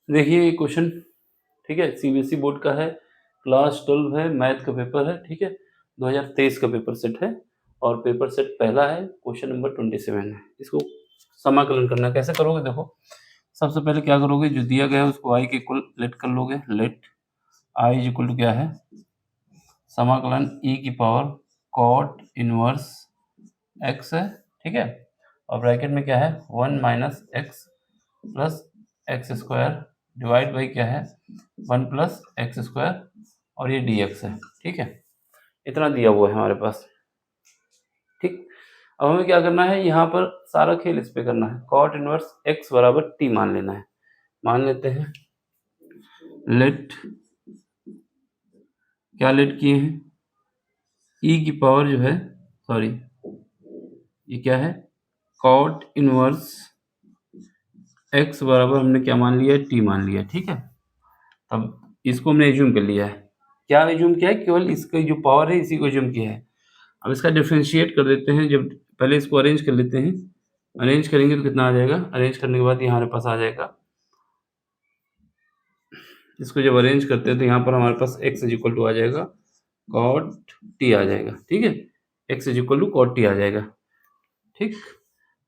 देखिए ये क्वेश्चन, ठीक है, सीबीएसई बोर्ड का है, क्लास 12 है, मैथ का पेपर है, ठीक है, 2023 का पेपर सेट है और पेपर सेट पहला है, क्वेश्चन नंबर 27 है। इसको समाकलन करना है। कैसे करोगे देखो, सबसे पहले क्या करोगे, जो दिया गया है उसको आई के इक्वल लेट कर लोगे। Let I is equal to क्या है, समाकलन ई की पावर कॉट इनवर्स एक्स है, ठीक है, और ब्रैकेट में क्या है 1 minus x plus x square divide by क्या है 1 प्लस एक्स स्क्वायर और ये डी एक्स है, ठीक है, इतना दिया हुआ है हमारे पास। ठीक, अब हमें क्या करना है, यहाँ पर सारा खेल इस पे करना है। कॉट इनवर्स एक्स बराबर टी मान लेना है। मान लेते हैं, लेट क्या लेट किए हैं, ई की पावर जो है, सॉरी ये क्या है, कॉट इनवर्स एक्स बराबर हमने क्या मान लिया, टी मान लिया, ठीक है। अब इसको हमने एज्यूम कर लिया है। क्या एज्यूम किया है, केवल इसका जो पावर है इसी को एज्यूम किया है। अब इसका डिफरेंशिएट कर देते हैं। जब पहले इसको अरेंज कर लेते हैं, अरेंज करेंगे तो कितना आ जाएगा, अरेंज करने के बाद ये हमारे पास आ जाएगा, इसको जब अरेंज करते हैं तो यहाँ पर हमारे पास x इज इक्वल टू आ जाएगा कॉट टी आ जाएगा, ठीक है, x is equal to cot T आ जाएगा, ठीक।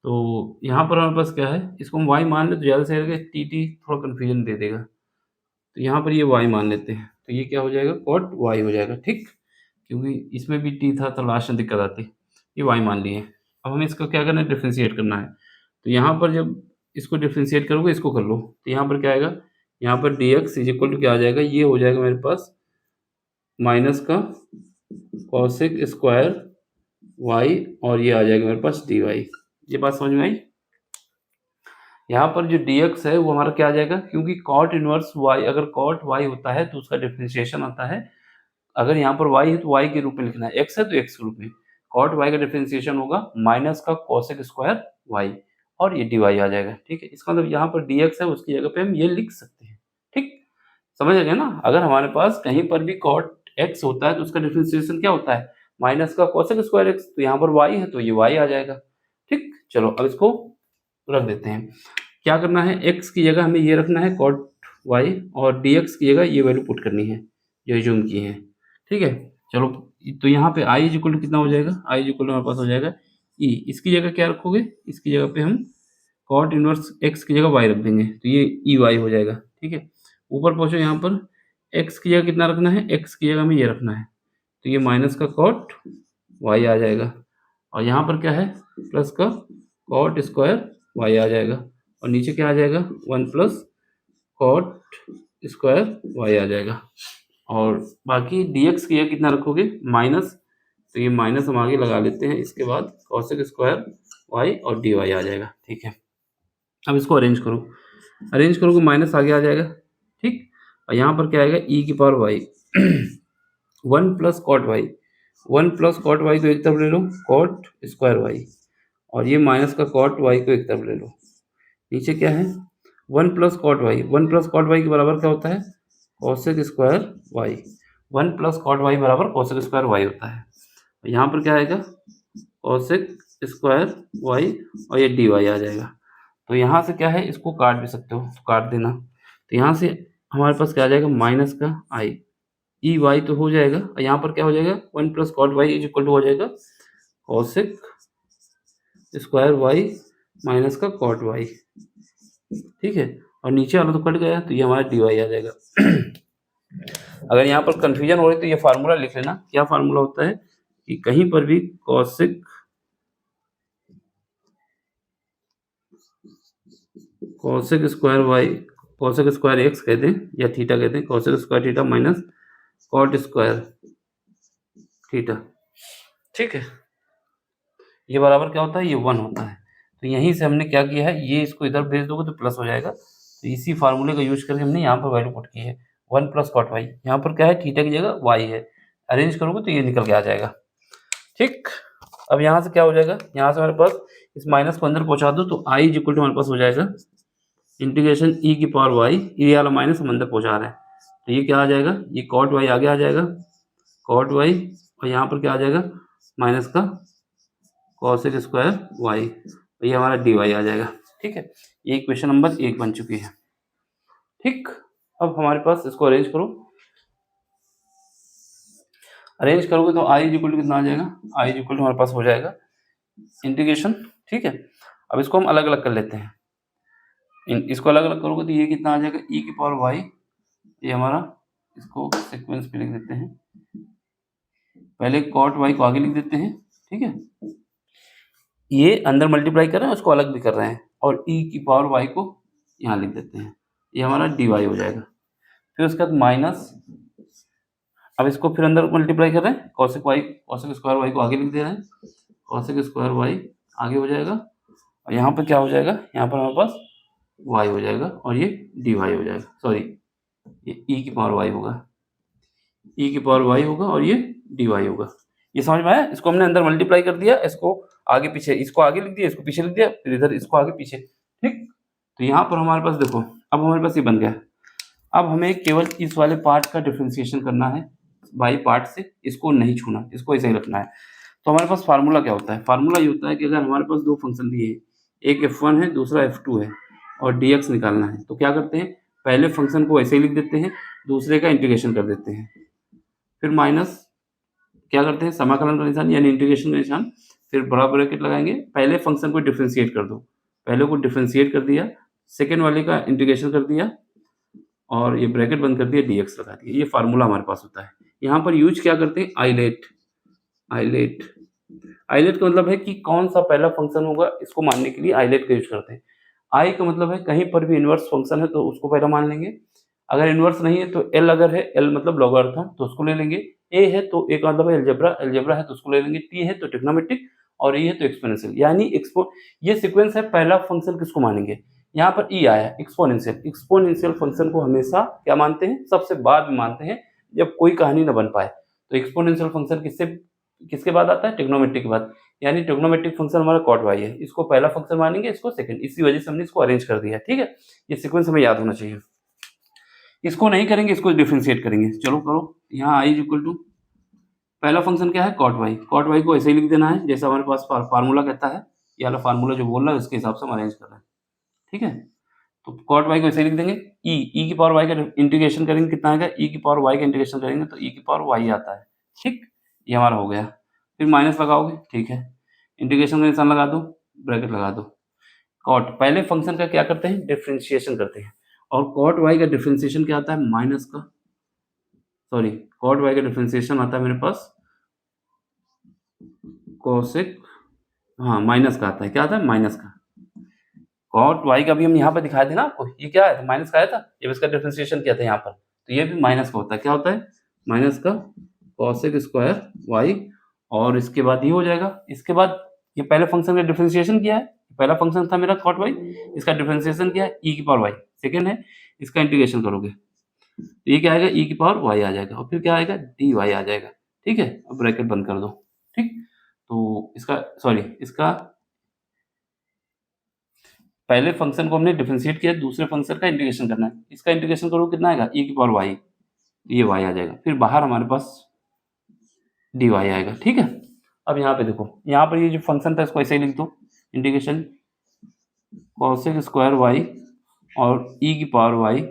तो यहाँ पर हमारे पास क्या है, इसको हम y मान ले तो ज़्यादा सही रहेगा, टी थोड़ा कन्फ्यूजन दे देगा, तो यहाँ पर ये y मान लेते हैं, तो ये क्या हो जाएगा, कॉट y हो जाएगा, ठीक, क्योंकि इसमें भी t था तो लास्ट में दिक्कत आती। ये y मान लिए। अब हमें इसका क्या करना है, डिफ्रेंशिएट करना है। तो यहाँ पर जब इसको डिफ्रेंशिएट करोगे, इसको कर लो, तो यहाँ पर क्या आएगा, यहाँ पर d x is equal to क्या आ जाएगा, ये हो जाएगा मेरे पास माइनस का कॉसेक स्क्वायर वाई और ये आ जाएगा मेरे पास डी वाई। ये बात समझ में आई। यहाँ पर जो डी एक्स है वो हमारा क्या आ जाएगा, क्योंकि कॉट इनवर्स वाई, अगर कॉट वाई होता है तो उसका डिफ्रेंशिएशन आता है, अगर यहाँ पर y है तो y के रूप में लिखना है, x है तो x के रूप में, कॉट y का डिफरेंशिएशन होगा माइनस का कोसेक स्क्वायर y और ये dy आ जाएगा, ठीक है। इसका मतलब यहाँ पर dx है, उसकी जगह पे हम ये लिख सकते हैं, ठीक, समझ गए ना। अगर हमारे पास कहीं पर भी कॉट x होता है तो उसका डिफरेंशिएशन क्या होता है, माइनस का कोसेक स्क्वायर x, तो यहाँ पर y है तो ये y आ जाएगा, ठीक। चलो अब इसको रख देते हैं। क्या करना है, x की जगह हमें ये रखना है कॉट y और dx की जगह ये वैल्यू पुट करनी है जो एज्यूम की है, ठीक है। चलो तो यहाँ पे आई इज इक्वल टू कितना हो जाएगा, आई इज इक्वल टू हमारे पास हो जाएगा ई, इसकी जगह क्या रखोगे, इसकी जगह पे हम कॉट इनवर्स एक्स की जगह वाई रख देंगे, तो ये ई वाई हो जाएगा, ठीक है। ऊपर पहुंचो, यहाँ पर एक्स की जगह कितना रखना है, एक्स की जगह हमें ये रखना है, तो ये माइनस का कॉट वाई आ जाएगा, और यहाँ पर क्या है, प्लस का कॉट स्क्वायर वाई आ जाएगा, और नीचे क्या आ जाएगा, 1 प्लस कॉट स्क्वायर वाई आ जाएगा, और बाकी dx की जगह कितना रखोगे, माइनस, तो ये माइनस हम आगे लगा लेते हैं, इसके बाद कॉसेक स्क्वायर y और dy आ जाएगा, ठीक है। अब इसको अरेंज करो, अरेंज करोगे माइनस आगे आ जाएगा, ठीक, और यहाँ पर क्या आएगा, e की power y 1 plus cot y, 1 plus cot y को एक तरफ ले लो, कॉट स्क्वायर वाई, और ये माइनस का कॉट वाई को एक तरफ ले लो। नीचे क्या है, 1 plus cot y, 1 plus cot y के बराबर क्या होता है, cosec square y, 1 plus cot y बराबर कोसेक स्क्वायर वाई होता है। यहाँ पर क्या आएगा, कोसेक स्क्वायर वाई और ये डी वाई आ जाएगा। तो यहाँ से क्या है, इसको काट भी सकते हो, तो काट देना, तो यहाँ से हमारे पास क्या आ जाएगा, माइनस का आई ई वाई तो हो जाएगा, और यहाँ पर क्या हो जाएगा, 1 plus cot y is equal to हो जाएगा कोसेक स्क्वायर वाई माइनस का कॉट वाई, ठीक है, और नीचे वाला तो कट गया, तो ये हमारा डी वाई आ जाएगा। अगर यहाँ पर कंफ्यूजन हो रही तो ये फार्मूला लिख लेना। क्या फार्मूला होता है कि कहीं पर भी cosec square y, cosec square x कहते हैं या थीटा कहते हैं, cosec square theta minus cot square theta, ठीक है, ये बराबर क्या होता है, ये 1 होता है। तो यहीं से हमने क्या किया है, ये इसको इधर भेज दोगे तो प्लस हो जाएगा, तो इसी फार्मूले का यूज करके हमने यहाँ पर वैल्यू पुट की है 1 प्लस कॉट वाई, यहाँ पर क्या है, थीटा की जगह वाई है, अरेंज करोगे तो ये निकल के आ जाएगा, ठीक। अब यहाँ से क्या हो जाएगा, यहाँ से हमारे पास इस माइनस को अंदर पहुँचा दो, तो आई इज इक्वल टू हमारे पास हो जाएगा इंटीग्रेशन ई की पावर वाई, ये वाला माइनस हम अंदर पहुँचा रहे हैं, तो ये क्या आ जाएगा, ये कॉट वाई आगे आ जाएगा, कॉट वाई, और यहाँ पर क्या आ जाएगा, माइनस का कॉसेक स्क्वायर वाई, तो ये हमारा डी वाई आ जाएगा, ठीक है। ये क्वेश्चन नंबर 1 बन चुकी है, ठीक। अब हमारे पास इसको अरेंज करो, अरेंज करोगे तो आई इक्वल टू कितना आ जाएगा, आई इक्वल टू हमारे पास हो जाएगा इंटीग्रेशन। ठीक है, अब इसको हम अलग अलग कर लेते हैं, इसको अलग अलग करोगे तो ये कितना आ जाएगा ई की पावर वाई, ये हमारा, इसको सीक्वेंस पे लिख देते हैं, पहले कॉट वाई को आगे लिख देते हैं। ठीक है, ये अंदर मल्टीप्लाई कर रहे हैं, उसको अलग भी कर रहे हैं, और ई की पावर वाई को यहाँ लिख देते हैं, ये हमारा डी वाई हो जाएगा। फिर उसके बाद माइनस, अब इसको फिर अंदर मल्टीप्लाई कर रहे हैं, cosec y, cosec square y को आगे लिख दे रहे हैं, कॉसेक स्क्वायर वाई आगे हो जाएगा, और यहाँ पर क्या हो जाएगा, यहाँ पर हमारे पास वाई हो जाएगा, और ये डी वाई हो जाएगा, सॉरी ये ई की पावर वाई होगा, ई की पावर वाई होगा, और ये डी वाई होगा। ये समझ में आया? इसको हमने अंदर मल्टीप्लाई कर दिया, इसको आगे पीछे, इसको आगे लिख दिया, इसको पीछे लिख दिया, फिर इधर इसको आगे पीछे। ठीक, तो यहाँ पर हमारे पास देखो, अब हमारे पास ये बन गया। अब हमें केवल इस वाले पार्ट का डिफ्रेंसिएशन करना है बाई पार्ट से, इसको नहीं छूना, इसको ऐसे ही रखना है। तो हमारे पास फार्मूला क्या होता है, फार्मूला ये होता है कि अगर हमारे पास दो फंक्शन दिए हैं, एक f1 है दूसरा f2 है, और dx निकालना है, तो क्या करते हैं, पहले फंक्शन को ऐसे ही लिख देते हैं, दूसरे का इंटीग्रेशन कर देते हैं, फिर माइनस क्या करते हैं, समाकलन का निशान यानी इंटीग्रेशन का निशान, फिर बड़ा ब्रैकेट लगाएंगे, पहले फंक्शन को डिफ्रेंशिएट कर दो, पहले को डिफ्रेंशिएट कर दिया, सेकेंड वाले का इंटीग्रेशन कर दिया, और ये ब्रैकेट बंद कर दिया, dx लगा दिया। ये फार्मूला हमारे पास होता है। यहाँ पर यूज क्या करते हैं, आइलेट, आइलेट, आइलेट का मतलब है कि कौन सा पहला फंक्शन होगा, इसको मानने के लिए आइलेट का यूज करते हैं। आई का मतलब है कहीं पर भी इनवर्स फंक्शन है तो उसको पहला मान लेंगे, अगर इनवर्स नहीं है तो एल, अगर है एल मतलब लॉगरिथम तो उसको ले लेंगे, ए है तो ए का मतलब है अलजेब्रा, अलजेब्रा है तो उसको ले लेंगे, टी है तो ट्रिग्नोमेट्रिक, और ये है तो एक्सपोनेंशियल, यानी ये सीक्वेंस है, पहला फंक्शन किसको मानेंगे, यहाँ पर ई आया एक्सपोनेंशियल, एक्सपोनेंशियल फंक्शन को हमेशा क्या मानते हैं, सबसे बाद में मानते हैं, जब कोई कहानी न बन पाए। तो एक्सपोनेंशियल फंक्शन किसके बाद आता है, ट्रिग्नोमेट्रिक के बाद, यानी ट्रिग्नोमेट्रिक फंक्शन हमारा कॉट वाई है, इसको पहला फंक्शन मानेंगे, इसको सेकंड, इसी वजह से हमने इसको अरेंज कर दिया। ठीक है, ये सीक्वेंस हमें याद होना चाहिए। इसको नहीं करेंगे, इसको डिफरेंशिएट करेंगे। चलो करो, यहाँ आई इक्वल टू पहला फंक्शन क्या है, कॉट वाई, कॉट वाई को ऐसे ही लिख देना है जैसा हमारे पास फार्मूला कहता है, ये वाला फार्मूला जो बोल रहा है उसके हिसाब से हम अरेंज कर रहे हैं। ठीक है, तो कॉट वाई को ऐसे ही लिख देंगे, ई की पावर वाई का इंटीग्रेशन करेंगे, कितना आएगा, ई की पावर वाई का इंटीग्रेशन करेंगे तो ई की पावर वाई आता है। ठीक, ये हमारा हो गया, फिर माइनस लगाओगे, ठीक है, इंटीग्रेशन का निशान लगा दो, ब्रैकेट लगा दो, कॉट पहले फंक्शन का क्या करते हैं, डिफरेंशिएशन करते हैं, और कॉट वाई का डिफरेंशिएशन क्या आता है, माइनस का, सॉरी कॉट वाई का डिफरेंशिएशन आता है मेरे पास कोसेक, हाँ माइनस का आता है, क्या आता है, माइनस का। कॉट वाई का भी हम यहाँ पर दिखाए थे ना आपको, ये क्या आया था, माइनस का आया था, जब इसका डिफरेंशिएशन किया था यहाँ पर, तो ये भी माइनस का होता है, क्या होता है, माइनस का कोसेक स्क्वायर वाई, और इसके बाद ये हो जाएगा, इसके बाद ये पहले फंक्शन का डिफरेंशिएशन किया है, पहला फंक्शन था मेरा कॉट वाई, इसका डिफरेंशिएशन किया है ई की पावर वाई, सेकेंड है इसका इंटीग्रेशन करोगे तो ये क्या आएगा, ई की पावर वाई आ जाएगा, और फिर क्या आएगा, डी वाई आ जाएगा। ठीक है, अब ब्रैकेट बंद कर दो। ठीक, तो इसका सॉरी इसका पहले फंक्शन को हमने डिफरेंशिएट किया, दूसरे फंक्शन का इंटीग्रेशन करना है, इसका इंटीग्रेशन करो कितना आएगा, ई की पावर वाई, ये वाई आ जाएगा, फिर बाहर हमारे पास डी वाई आएगा। ठीक है, अब यहाँ पे देखो, यहाँ पर ये जो फंक्शन था इसको ऐसे ही लिख दो, इंटीग्रेशन कोसेक स्क्वायर वाई और ई की पावर वाई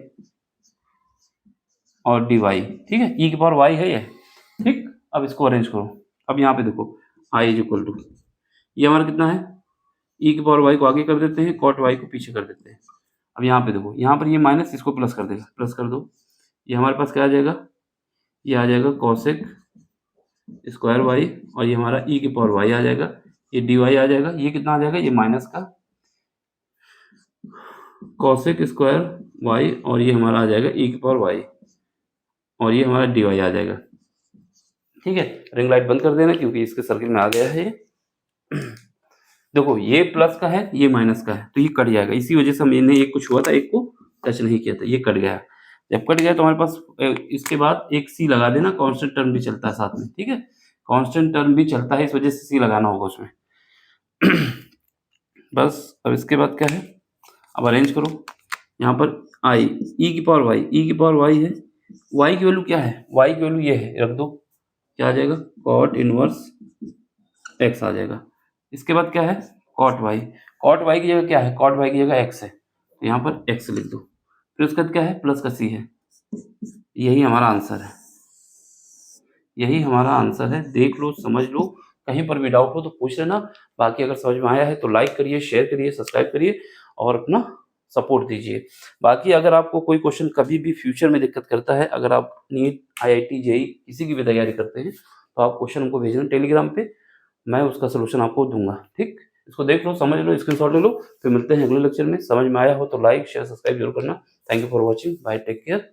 और डी वाई। ठीक है, ई की पावर वाई है ये। ठीक, अब इसको अरेंज करो, अब यहाँ पे देखो आई इज इक्वल टू, ये हमारा कितना है, ई की पावर वाई को आगे कर देते हैं, कॉट वाई को पीछे कर देते हैं। अब यहाँ पे देखो, यहाँ पर ये माइनस, इसको प्लस कर देगा, प्लस कर दो, ये हमारे पास क्या आ जाएगा, ये आ जाएगा कॉसेक स्क्वायर वाई, और ये हमारा ई की पावर वाई आ जाएगा, ये डी वाई आ जाएगा, ये कितना आ जाएगा, ये माइनस का कॉसेक स्क्वायर वाई, और ये हमारा आ जाएगा ई की पावर वाई, और ये हमारा डी वाई आ जाएगा। ठीक है, रिंग लाइट बंद कर देना क्योंकि इसके सर्किट में आ गया है ये। देखो ये प्लस का है, ये माइनस का है, तो ये कट जाएगा, इसी वजह से हमने एक कुछ हुआ था, एक को टच नहीं किया था, ये कट गया। जब कट गया तो हमारे पास इसके बाद एक सी लगा देना, कांस्टेंट टर्म भी चलता है साथ में। ठीक है, कांस्टेंट टर्म भी चलता है, इस वजह से सी लगाना होगा उसमें। बस अब इसके बाद क्या है, अब अरेंज करो, यहाँ पर आई ई की पावर वाई, ई की पावर वाई है, वाई की वैल्यू क्या है, वाई की वैल्यू ये है, रख दो, क्या आ जाएगा, कॉट इनवर्स एक्स आ जाएगा। इसके बाद क्या है, कॉट वाई, कॉट वाई की जगह क्या है, कॉट वाई की जगह एक्स है, तो यहाँ पर एक्स लिख दो, फिर उसके बाद क्या है, प्लस का सी है। यही हमारा आंसर है, यही हमारा आंसर है। देख लो, समझ लो, कहीं पर भी डाउट हो तो पूछ लेना। बाकी अगर समझ में आया है तो लाइक करिए, शेयर करिए, सब्सक्राइब करिए और अपना सपोर्ट दीजिए। बाकी अगर आपको कोई क्वेश्चन कभी भी फ्यूचर में दिक्कत करता है, अगर आप नीट, आईआईटी, जेईई किसी की भी तैयारी करते हैं, तो आप क्वेश्चन हमको भेजना टेलीग्राम पे, मैं उसका सॉल्यूशन आपको दूँगा, ठीक? इसको देख लो, समझ लो, स्क्रीनशॉट ले लो, फिर मिलते हैं अगले लेक्चर में। समझ में आया हो तो लाइक, शेयर, सब्सक्राइब ज़रूर करना। Thank you for watching, bye, take care.